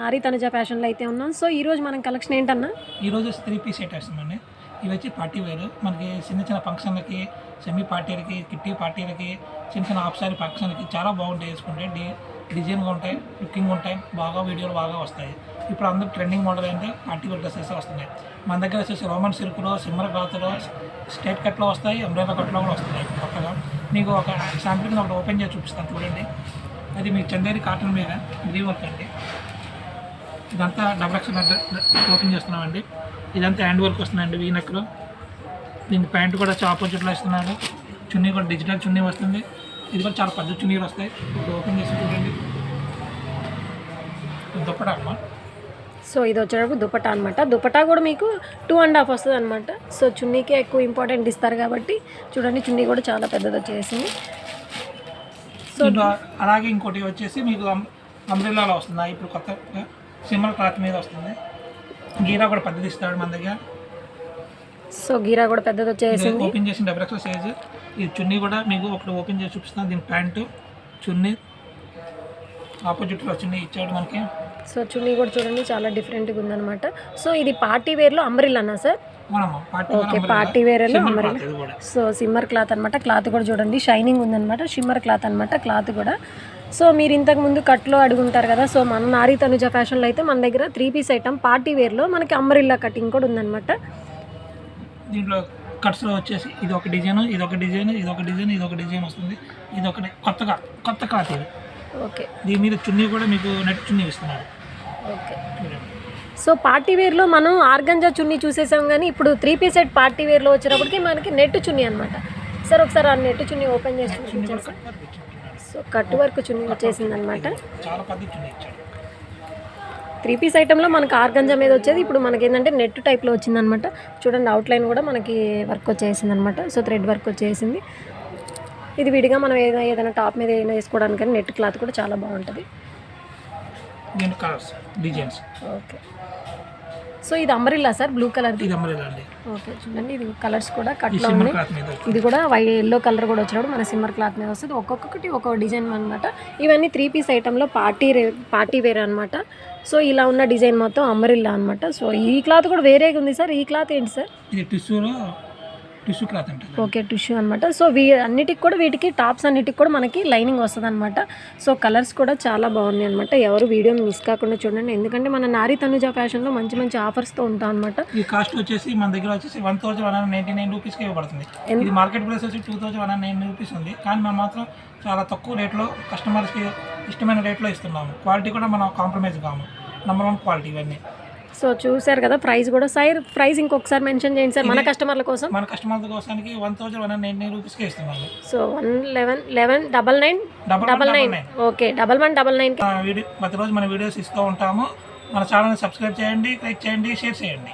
నారీ తనుజ ఫ్యాషన్లో అయితే ఉన్నాం. సో ఈరోజు మనం కలెక్షన్ ఏంటన్నా? ఈరోజు 3 పీస్ సెట్ వేస్తామండి. ఇవి వచ్చి పార్టీ వేరు, మనకి చిన్న చిన్న ఫంక్షన్లకి, సెమీ పార్టీలకి, కిట్టి పార్టీలకి, చిన్న చిన్న హాఫ్ సారీ ఫంక్షన్లకి చాలా బాగుంటాయి. వేసుకుంటే డిజైన్గా ఉంటాయి, లుకింగ్ ఉంటాయి, బాగా వీడియోలు బాగా వస్తాయి. ఇప్పుడు అందరూ ట్రెండింగ్ మోడల్ అంటే పార్టీ వేర్ డ్రెస్సెస్ వస్తున్నాయి. మన దగ్గర వచ్చేసి రోమన్ సిల్క్లో, సిమ్మర్ క్లాత్లో, స్ట్రేట్ కట్లో వస్తాయి, అంబ్రెలా కట్లో కూడా వస్తున్నాయి. కొత్తగా మీకు ఒక శాంపిల్ ఒకటి ఓపెన్ చేసి చూపిస్తాను చూడండి. అది మీకు చందేరి కాటన్ మీద గ్రీ వర్క్ అండి. ఇదంతా డబుల్ ఎక్స్ ఓపెన్ చేస్తున్నామండి. ఇదంతా హ్యాండ్ వర్క్ వస్తుందండి వీ నెక్లో. దీనికి ప్యాంట్ కూడా ఆపోజిట్లో ఇస్తున్నాడు. చున్నీ కూడా డిజిటల్ చున్నీ వస్తుంది. ఇది కూడా చాలా పెద్ద చున్నీలు వస్తాయి. ఇప్పుడు ఓపెన్ చేసి చూడండి. దుప్పటా అమ్మా. సో ఇది వచ్చేటప్పుడు దుపట్టా అనమాట. దుపట్టా కూడా మీకు 2.5 వస్తుంది అనమాట. సో చున్నీకే ఎక్కువ ఇంపార్టెంట్ ఇస్తారు కాబట్టి చూడండి, చున్నీ కూడా చాలా పెద్దది వచ్చేసింది. సో అలాగే ఇంకోటి వచ్చేసి మీకు అంబ్రెల్లాలో వస్తుంది. ఇప్పుడు కొత్తగా సిమ్మర్ క్లాత్ మీద వస్తుంది. గీరా కూడా పెద్దది ఇస్తాడు మన దగ్గర. సో గీరా కూడా పెద్దది వచ్చేసింది. ఓపెన్ చేసిన డబుల్ ఎక్స్ సైజ్. ఈ చున్నీ కూడా మీకు ఒకటి ఓపెన్ చేసి చూపిస్తాను. దీని ప్యాంటు, చున్నీ ఆపోజిట్లో చున్నీ ఇచ్చాడు మనకి. సో చున్నీ కూడా చూడండి చాలా డిఫరెంట్గా ఉందన్నమాట. సో ఇది పార్టీ వేర్లో అంబ్రెల్లానా సార్? ఓకే, పార్టీ వేర్లో అంబ్రెల్లా. సో సిమ్మర్ క్లాత్ అనమాట. క్లాత్ కూడా చూడండి షైనింగ్ ఉందన్నమాట. షిమ్మర్ క్లాత్ అనమాట క్లాత్ కూడా. సో మీరు ఇంతకుముందు కట్లో అడుగుంటారు కదా. సో మన నారీ తనుజ ఫ్యాషన్లో అయితే మన దగ్గర 3 పీస్ ఐటమ్ పార్టీ వేర్లో మనకి అంబ్రెల్లా కటింగ్ కూడా ఉందన్నమాట. దీంట్లో కట్స్లో వచ్చేసి ఇది ఒక డిజైన్, ఇది ఒక డిజైన్, ఇది ఒక డిజైన్, ఇది ఒక డిజైన్ వస్తుంది. ఇది ఒకటి కొత్త క్లాత్ ఇది. ఓకే, దీని మీద చున్నీ కూడా మీకు నెట్ చున్నీ ఇస్తున్నారు. ఓకే. సో పార్టీ వేర్లో మనం ఆర్గంజా చున్నీ చూసేసాం, కానీ ఇప్పుడు 3 పీస్ సెట్ పార్టీ వేర్లో వచ్చేటప్పటికి మనకి నెట్ చున్నీ అనమాట. సార్ ఒకసారి ఆ నెట్ చున్నీ ఓపెన్ చేసి చూపించారు సార్. సో కట్ వర్క్ చున్నీ వచ్చేసింది అనమాట. చాలా పెద్ద చున్నీ ఇచ్చాడు. 3 పీస్ ఐటెంలో మనకి ఆర్గంజా మీద వచ్చేది ఇప్పుడు మనకి ఏంటంటే నెట్ టైప్లో వచ్చిందనమాట. చూడండి అవుట్లైన్ కూడా మనకి వర్క్ వచ్చేసింది అనమాట. సో థ్రెడ్ వర్క్ వచ్చేసింది. ఇది విడిగా మనం ఏదైనా టాప్ మీద ఏదైనా వేసుకోవడానికి కానీ నెట్ క్లాత్ కూడా చాలా బాగుంటుంది. దీని కలర్స్, డిజైన్స్. ఓకే. సో ఇది అంబ్రెల్లా సార్, బ్లూ కలర్. ఇది అంబ్రెల్లా అండి. ఓకే, చూడండి ఇది కలర్స్ కూడా కట్లో ఉన్నాయి. ఇది కూడా ఎల్లో కలర్ కూడా వచ్చినప్పుడు మన సిమ్మర్ క్లాత్ మీద వస్తుంది. ఒక్కొక్కటి ఒక్కొక్క డిజైన్ అనమాట. ఇవన్నీ 3 పీస్ ఐటెంలో పార్టీ వేర్ అనమాట. సో ఇలా ఉన్న డిజైన్ మొత్తం అంబ్రెల్లా అనమాట. సో ఈ క్లాత్ కూడా వేరేగా ఉంది సార్. ఈ క్లాత్ ఏంటి సార్? ఇది టిష్యూ క్లాత్ అంటారు. ఓకే, టిష్యూ అనమాట. సో అన్నిటికి కూడా వీటికి టాప్స్ అన్నిటికి కూడా మనకి లైనింగ్ వస్తుంది అనమాట. సో కలర్స్ కూడా చాలా బాగున్నాయి అనమాట. ఎవరు వీడియో మిస్ కాకుండా చూడండి, ఎందుకంటే మన నారీ తనుజ ఫ్యాషన్లో మంచి మంచి ఆఫర్స్తో ఉంటాం అనమాట. ఈ కాస్ట్ వచ్చేసి మన దగ్గర వచ్చేసి 1199 రూపీస్కి ఇవ్వబడుతుంది. ఇది మార్కెట్ ప్రైస్ వచ్చి 2109 రూపీస్ ఉంది. కానీ మనం మాత్రం చాలా తక్కువ రేట్లో కస్టమర్స్కి ఇష్టమైన రేట్లో ఇస్తున్నాము. క్వాలిటీ కూడా మనం కాంప్రమైజ్ కాము. నెంబర్ 1 క్వాలిటీ ఇవన్నీ. సో చూసారు కదా, ప్రైస్ కూడా సార్ ప్రైస్ ఇంకొకసారి మెన్షన్ చేయండి సార్ మన కస్టమర్ల కోసం. మన కస్టమర్ల కోసానికి 1199 రూపీస్కి ఇస్తున్నాము. సో 1199. ఓకే, 1199. ప్రతిరోజు మన వీడియోస్ ఇస్తూ ఉంటాము. మన ఛానల్ని సబ్స్క్రైబ్ చేయండి, లైక్ చేయండి, షేర్ చేయండి.